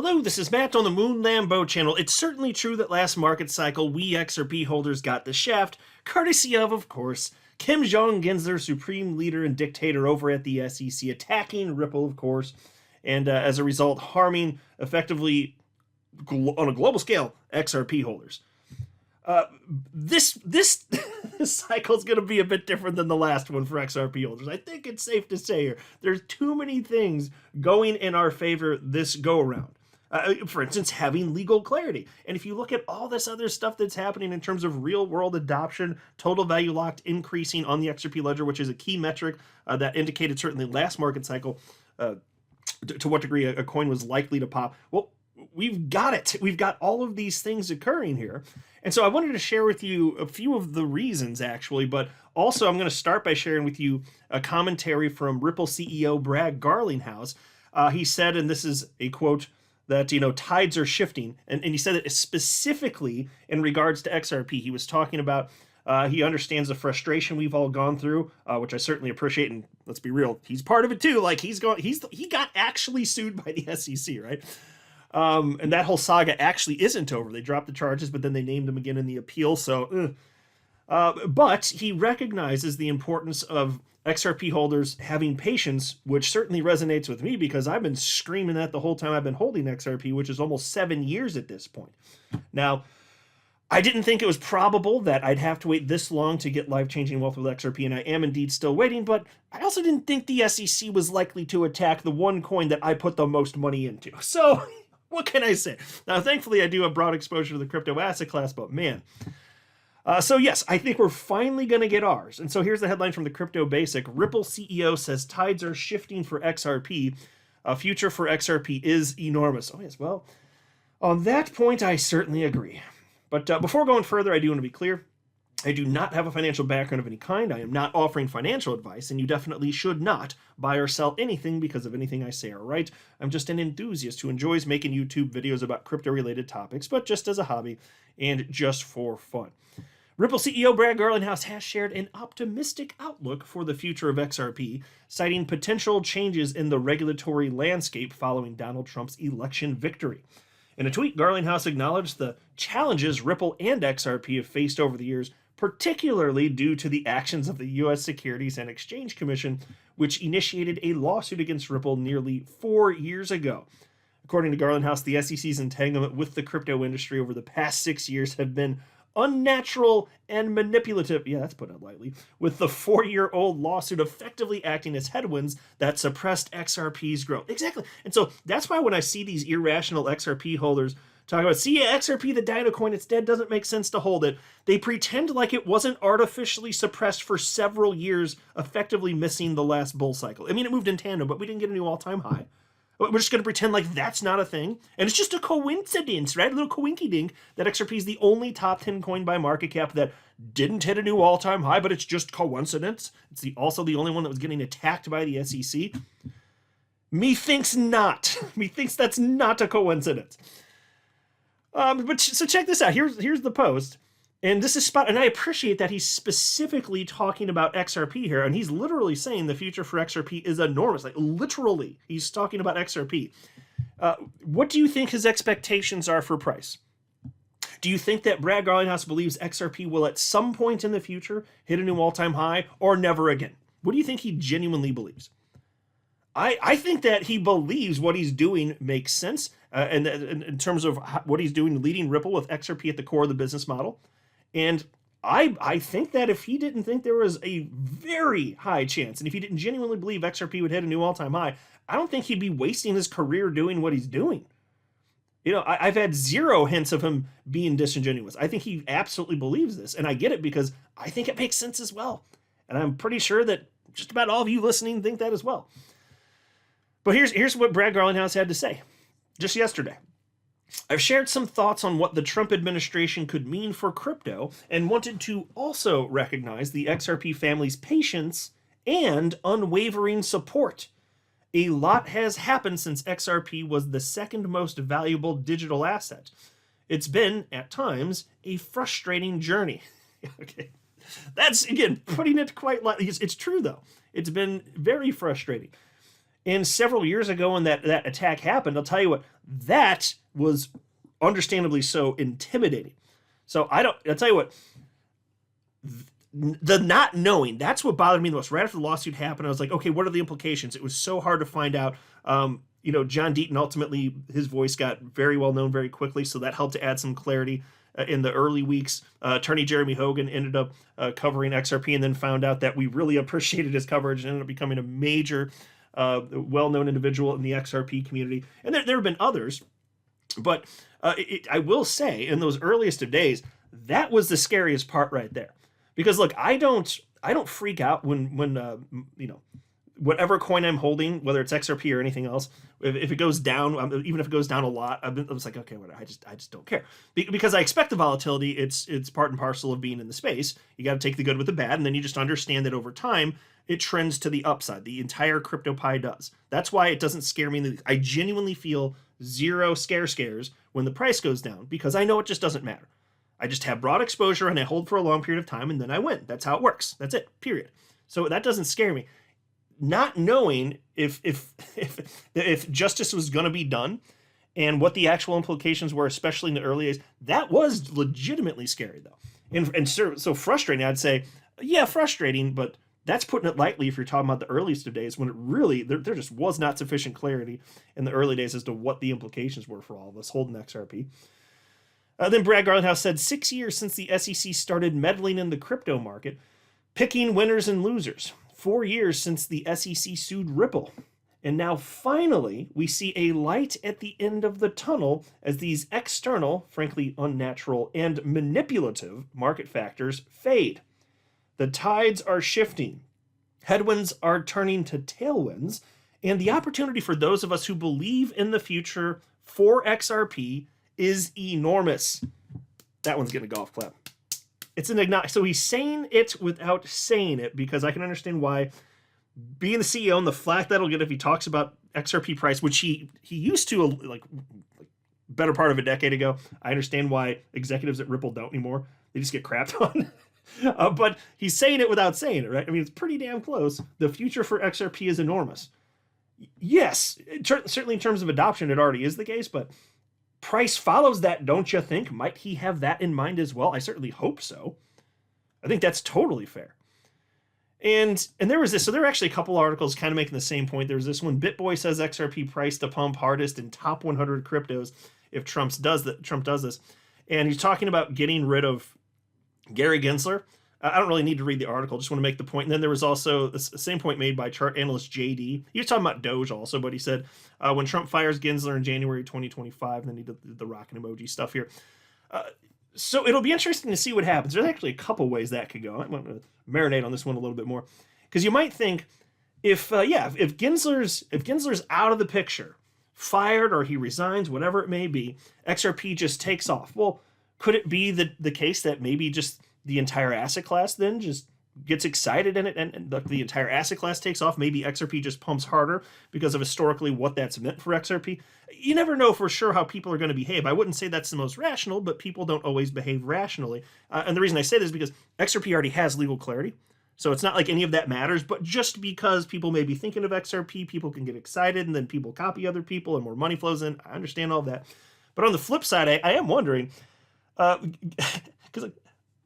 Hello, this is Matt on the Moon Lambo channel. It's certainly true that last market cycle, we XRP holders got the shaft, courtesy of course, Kim Jong-Gensler, supreme leader and dictator over at the SEC, attacking Ripple, of course, and as a result, harming, effectively, on a global scale, XRP holders. This cycle is going to be a bit different than the last one for XRP holders. I think it's safe to say here, there's too many things going in our favor this go-around. For instance, having legal clarity. And if you look at all this other stuff that's happening in terms of real-world adoption, total value locked increasing on the XRP Ledger, which is a key metric that indicated certainly last market cycle to what degree a coin was likely to pop. Well, we've got it. We've got all of these things occurring here. And so I wanted to share with you a few of the reasons, actually, but also I'm going to start by sharing with you a commentary from Ripple CEO Brad Garlinghouse. He said, and this is a quote, that, tides are shifting. And he said it specifically in regards to XRP. He was talking about, he understands the frustration we've all gone through, which I certainly appreciate. And let's be real, he's part of it too. Like he got actually sued by the SEC, right? And that whole saga actually isn't over. They dropped the charges, but then they named him again in the appeal. So, but he recognizes the importance of XRP holders having patience, which certainly resonates with me because I've been screaming that the whole time I've been holding XRP, which is almost 7 years at this point. Now, I didn't think it was probable that I'd have to wait this long to get life-changing wealth with XRP, and I am indeed still waiting, but I also didn't think the SEC was likely to attack the one coin that I put the most money into. So, what can I say? Now, thankfully, I do have broad exposure to the crypto asset class, but man. So yes, I think we're finally going to get ours. And so here's the headline from the Crypto Basic. Ripple CEO says tides are shifting for XRP. Future for XRP is enormous. Oh yes, well, on that point, I certainly agree. But before going further, I do want to be clear. I do not have a financial background of any kind. I am not offering financial advice, and you definitely should not buy or sell anything because of anything I say or write. I'm just an enthusiast who enjoys making YouTube videos about crypto-related topics, but just as a hobby and just for fun. Ripple CEO Brad Garlinghouse has shared an optimistic outlook for the future of XRP, citing potential changes in the regulatory landscape following Donald Trump's election victory. In a tweet, Garlinghouse acknowledged the challenges Ripple and XRP have faced over the years, particularly due to the actions of the U.S. Securities and Exchange Commission, which initiated a lawsuit against Ripple nearly 4 years ago. According to Garlinghouse, the SEC's entanglement with the crypto industry over the past 6 years have been unnatural and manipulative, yeah, that's put it lightly, with the 4-year-old lawsuit effectively acting as headwinds that suppressed XRP's growth. Exactly. And so that's why when I see these irrational XRP holders talk about, see, XRP, the Dino coin, it's dead, doesn't make sense to hold it. They pretend like it wasn't artificially suppressed for several years, effectively missing the last bull cycle. I mean, it moved in tandem, but we didn't get a new all-time high. We're just going to pretend like that's not a thing. And it's just a coincidence, right? A little coinky-dink that XRP is the only top 10 coin by market cap that didn't hit a new all-time high, but it's just coincidence. It's also the only one that was getting attacked by the SEC. Methinks not. Methinks that's not a coincidence. So check this out. Here's the post. And this is spot, and I appreciate that he's specifically talking about XRP here, and he's literally saying the future for XRP is enormous. Like literally, he's talking about XRP. What do you think his expectations are for price? Do you think that Brad Garlinghouse believes XRP will at some point in the future hit a new all-time high or never again? What do you think he genuinely believes? I think that he believes what he's doing makes sense, and in terms of what he's doing, leading Ripple with XRP at the core of the business model. And I think that if he didn't think there was a very high chance, and if he didn't genuinely believe XRP would hit a new all-time high, I don't think he'd be wasting his career doing what he's doing. I've had zero hints of him being disingenuous. I think he absolutely believes this, and I get it because I think it makes sense as well. And I'm pretty sure that just about all of you listening think that as well. But here's what Brad Garlinghouse had to say just yesterday. I've shared some thoughts on what the Trump administration could mean for crypto and wanted to also recognize the XRP family's patience and unwavering support. A lot has happened since XRP was the second most valuable digital asset. It's been, at times, a frustrating journey. Okay, that's, again, putting it quite lightly. It's true, though. It's been very frustrating. And several years ago when that attack happened, I'll tell you what, that was understandably so intimidating. So I'll tell you what, the not knowing, that's what bothered me the most. Right after the lawsuit happened, I was like, okay, what are the implications? It was so hard to find out. John Deaton, ultimately, his voice got very well known very quickly, so that helped to add some clarity in the early weeks. Attorney Jeremy Hogan ended up covering XRP and then found out that we really appreciated his coverage and ended up becoming a major, well-known individual in the XRP community. And there have been others, but I will say, in those earliest of days, that was the scariest part right there. Because look, I don't freak out when whatever coin I'm holding, whether it's XRP or anything else, if it goes down, even if it goes down a lot, I was like, okay, whatever. I just don't care, because I expect the volatility. It's part and parcel of being in the space. You got to take the good with the bad, and then you just understand that over time it trends to the upside. The entire crypto pie does. That's why it doesn't scare me. I genuinely feel zero scares when the price goes down, because I know it just doesn't matter. I just have broad exposure and I hold for a long period of time and then I win. That's how it works. That's it, period. So that doesn't scare me. Not knowing if justice was going to be done and what the actual implications were, especially in the early days, that was legitimately scary though. And so frustrating, I'd say, yeah, frustrating, but that's putting it lightly if you're talking about the earliest of days, when it really, there just was not sufficient clarity in the early days as to what the implications were for all of us holding XRP. Then Brad Garlinghouse said, 6 years since the SEC started meddling in the crypto market, picking winners and losers. 4 years since the SEC sued Ripple. And now finally, we see a light at the end of the tunnel as these external, frankly unnatural, and manipulative market factors fade. The tides are shifting. Headwinds are turning to tailwinds. And the opportunity for those of us who believe in the future for XRP is enormous. That one's getting a golf clap. It's an ignite. So he's saying it without saying it, because I can understand why, being the CEO and the flack that'll get if he talks about XRP price, which he used to like better part of a decade ago. I understand why executives at Ripple don't anymore. They just get crapped on. But he's saying it without saying it, right? I mean, it's pretty damn close. The future for XRP is enormous. Yes, certainly in terms of adoption, it already is the case, but price follows that, don't you think? Might he have that in mind as well? I certainly hope so. I think that's totally fair. And there was this, so there are actually a couple articles kind of making the same point. There's this one, BitBoy says XRP price to pump hardest in top 100 cryptos if Trump does this. And he's talking about getting rid of Gary Gensler. I don't really need to read the article, just want to make the point. And then there was also the same point made by chart analyst JD. He was talking about Doge also, but he said when Trump fires Gensler in January 2025, and then he did the rockin' emoji stuff here. So it'll be interesting to see what happens. There's actually a couple ways that could go. I'm going to marinate on this one a little bit more, because you might think if Gensler's out of the picture, fired, or he resigns, whatever it may be, XRP just takes off. Well, could it be the case that maybe just the entire asset class then just gets excited in it, and the entire asset class takes off? Maybe XRP just pumps harder because of historically what that's meant for XRP. You never know for sure how people are going to behave. I wouldn't say that's the most rational, but people don't always behave rationally. And the reason I say this is because XRP already has legal clarity. So it's not like any of that matters, but just because people may be thinking of XRP, people can get excited, and then people copy other people and more money flows in. I understand all that. But on the flip side, I am wondering, because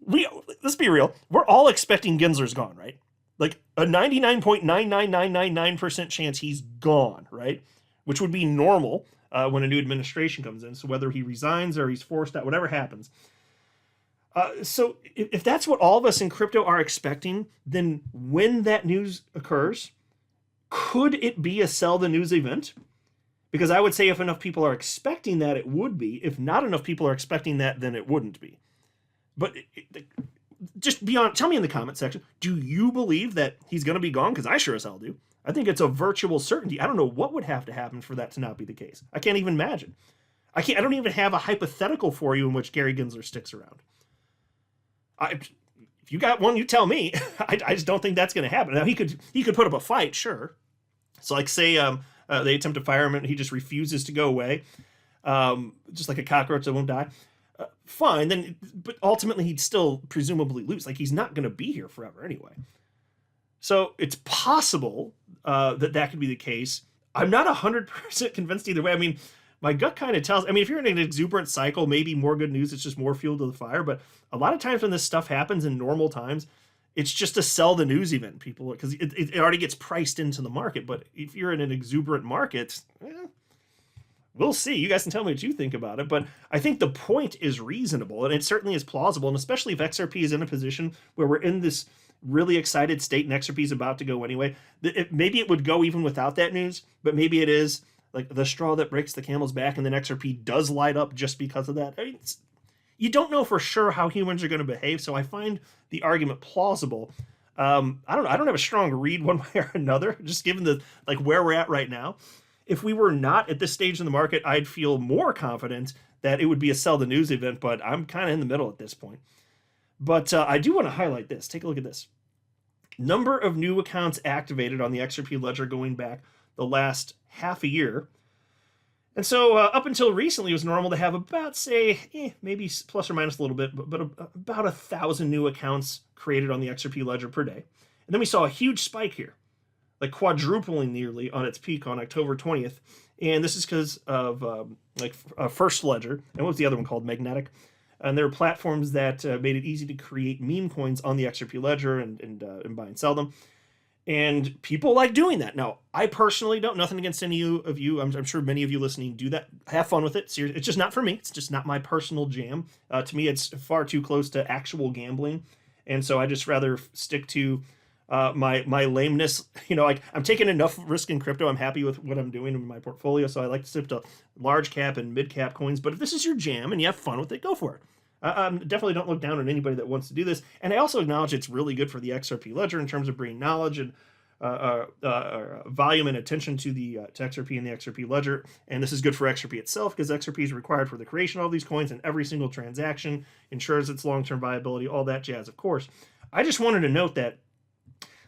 let's be real, we're all expecting Gensler's gone, right? Like a 99.99999% chance he's gone, right? Which would be normal when a new administration comes in. So whether he resigns or he's forced out, whatever happens. So if that's what all of us in crypto are expecting, then when that news occurs, could it be a sell the news event? Because I would say if enough people are expecting that, it would be. If not enough people are expecting that, then it wouldn't be. But just tell me in the comment section, do you believe that he's going to be gone? Because I sure as hell do. I think it's a virtual certainty. I don't know what would have to happen for that to not be the case. I can't even imagine. I don't even have a hypothetical for you in which Gary Gensler sticks around. If you got one, you tell me. I just don't think that's going to happen. Now he could put up a fight, sure. So like say they attempt to fire him and he just refuses to go away, just like a cockroach that won't die. Fine, then, but ultimately he'd still presumably lose. Like he's not going to be here forever anyway. So it's possible. that could be the case. I'm not 100% convinced either way. I mean, my gut kind of tells, I mean, if you're in an exuberant cycle, maybe more good news, it's just more fuel to the fire. But a lot of times when this stuff happens in normal times, it's just to sell the news event, people, because it already gets priced into the market. But if you're in an exuberant market, we'll see. You guys can tell me what you think about it. But I think the point is reasonable, and it certainly is plausible. And especially if XRP is in a position where we're in this really excited state and XRP is about to go anyway, maybe it would go even without that news, but maybe it is like the straw that breaks the camel's back, and then XRP does light up just because of that. I mean, you don't know for sure how humans are going to behave, so I find the argument plausible. I don't have a strong read one way or another, just given the where we're at right now. If we were not at this stage in the market, I'd feel more confident that it would be a sell the news event, but I'm kind of in the middle at this point. But I do want to highlight this. Take a look at this. Number of new accounts activated on the XRP Ledger going back the last half a year. And so up until recently, it was normal to have about, say, maybe plus or minus a little bit, but about 1,000 new accounts created on the XRP Ledger per day. And then we saw a huge spike here, like quadrupling nearly on its peak on October 20th. And this is because of First Ledger. And what was the other one called? Magnetic. And there are platforms that made it easy to create meme coins on the XRP Ledger and buy and sell them. And people like doing that. Now, I personally don't, nothing against any of you. I'm sure many of you listening do that. Have fun with it. Seriously, it's just not for me. It's just not my personal jam. To me, it's far too close to actual gambling. And so I just rather stick to my lameness. You know, like I'm taking enough risk in crypto. I'm happy with what I'm doing in my portfolio. So I like to stick to large cap and mid cap coins. But if this is your jam and you have fun with it, go for it. Definitely don't look down on anybody that wants to do this. And I also acknowledge it's really good for the XRP Ledger in terms of bringing knowledge and volume and attention to XRP and the XRP Ledger. And this is good for XRP itself because XRP is required for the creation of all these coins, and every single transaction ensures its long-term viability, all that jazz, of course. I just wanted to note that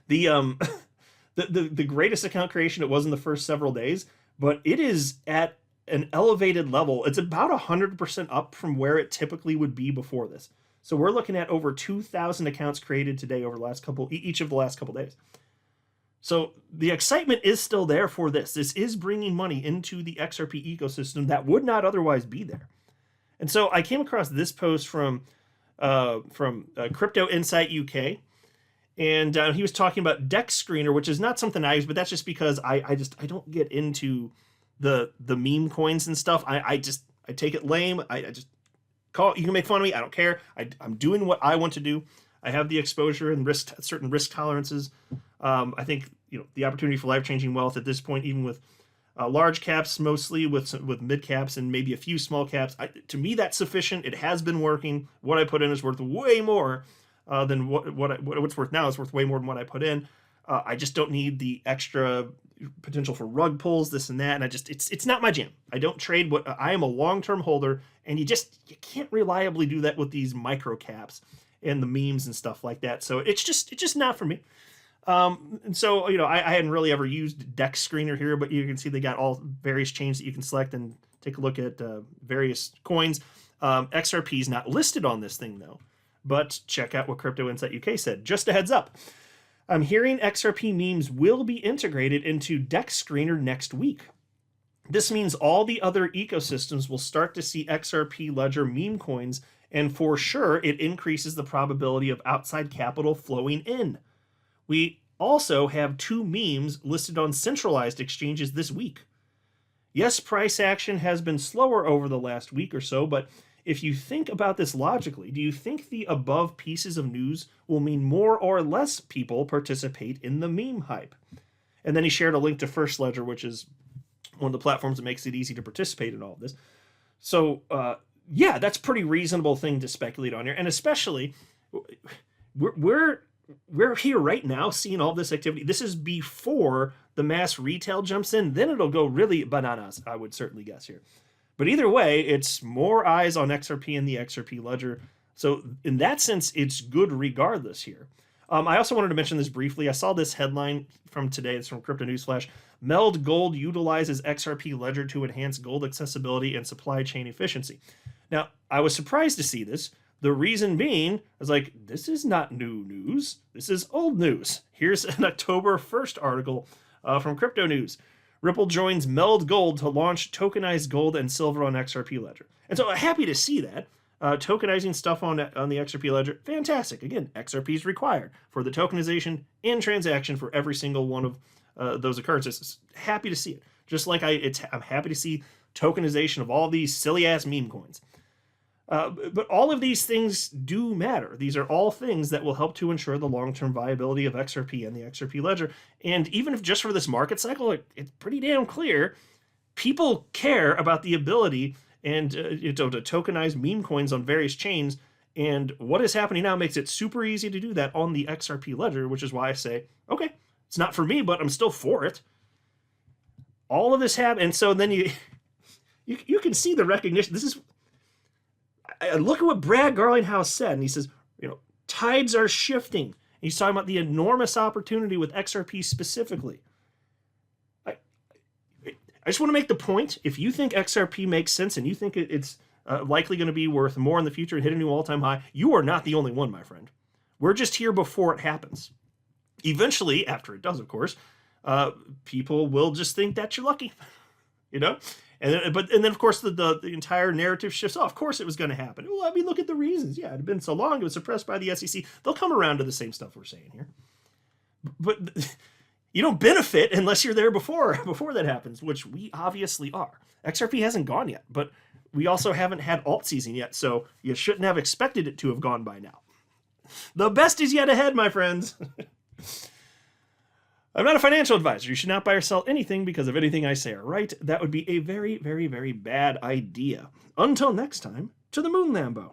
the greatest account creation, it was in the first several days, but it is at an elevated level. It's about 100% up from where it typically would be before this. So we're looking at over 2,000 accounts created today over the last each of the last couple days. So the excitement is still there for this. This is bringing money into the XRP ecosystem that would not otherwise be there. And so I came across this post from Crypto Insight UK, and he was talking about Dexscreener, which is not something I use, but that's just because I don't get into the meme coins and stuff. I take it lame. I just call. You can make fun of me. I don't care. I'm doing what I want to do. I have the exposure and certain risk tolerances. I think the opportunity for life-changing wealth at this point, even with large caps, mostly with mid caps and maybe a few small caps. To me, that's sufficient. It has been working. What I put in is worth way more than what's worth now. Is worth way more than what I put in. I just don't need the extra potential for rug pulls, this and that, and it's not my jam. I don't trade. I am a long-term holder, and you can't reliably do that with these micro caps and the memes and stuff like that. So it's just not for me. And so I hadn't really ever used Dexscreener here, but you can see they got all various chains that you can select and take a look at various coins. XRP is not listed on this thing though, but check out what Crypto Insight UK said. Just a heads up. I'm hearing XRP memes will be integrated into Dexscreener next week. This means all the other ecosystems will start to see XRP Ledger meme coins, and for sure it increases the probability of outside capital flowing in. We also have 2 memes listed on centralized exchanges this week. Yes, price action has been slower over the last week or so, but if you think about this logically, do you think the above pieces of news will mean more or less people participate in the meme hype? And then he shared a link to First Ledger, which is one of the platforms that makes it easy to participate in all of this. So, yeah, that's a pretty reasonable thing to speculate on here. And especially, we're here right now seeing all this activity. This is before the mass retail jumps in. Then it'll go really bananas, I would certainly guess here. But either way, it's more eyes on XRP and the XRP Ledger. So in that sense, it's good regardless here. I also wanted to mention this briefly. I saw this headline from today. It's from Crypto Newsflash. Meld Gold utilizes XRP Ledger to enhance gold accessibility and supply chain efficiency. Now, I was surprised to see this. The reason being, I was like, this is not new news. This is old news. Here's an October 1st article From crypto news, Ripple joins Meld Gold to launch tokenized gold and silver on XRP Ledger. And so happy to see that. Tokenizing stuff on the XRP Ledger, fantastic. Again, XRP is required for the tokenization and transaction for every single one of those occurrences. Happy to see it. Just like I'm happy to see tokenization of all these silly-ass meme coins. But all of these things do matter. These are all things that will help to ensure the long-term viability of XRP and the XRP Ledger. And even if just for this market cycle, it's pretty damn clear, people care about the ability and to tokenize meme coins on various chains. And what is happening now makes it super easy to do that on the XRP Ledger, which is why I say, okay, it's not for me, but I'm still for it. All of this happened, and so then you can see the recognition. This is, look at what Brad Garlinghouse said, and he says, tides are shifting. And he's talking about the enormous opportunity with XRP specifically. I just want to make the point, if you think XRP makes sense and you think it's likely going to be worth more in the future and hit a new all-time high, you are not the only one, my friend. We're just here before it happens. Eventually, after it does, of course, people will just think that you're lucky, And then of course the entire narrative shifts. Oh, of course it was going to happen. Well, I mean, look at the reasons. Yeah, it had been so long. It was suppressed by the SEC. They'll come around to the same stuff we're saying here. But you don't benefit unless you're there before that happens, which we obviously are. XRP hasn't gone yet, but we also haven't had alt season yet, so you shouldn't have expected it to have gone by now. The best is yet ahead, my friends. I'm not a financial advisor. You should not buy or sell anything because of anything I say are right. That would be a very, very, very bad idea. Until next time, to the moon, Lambo.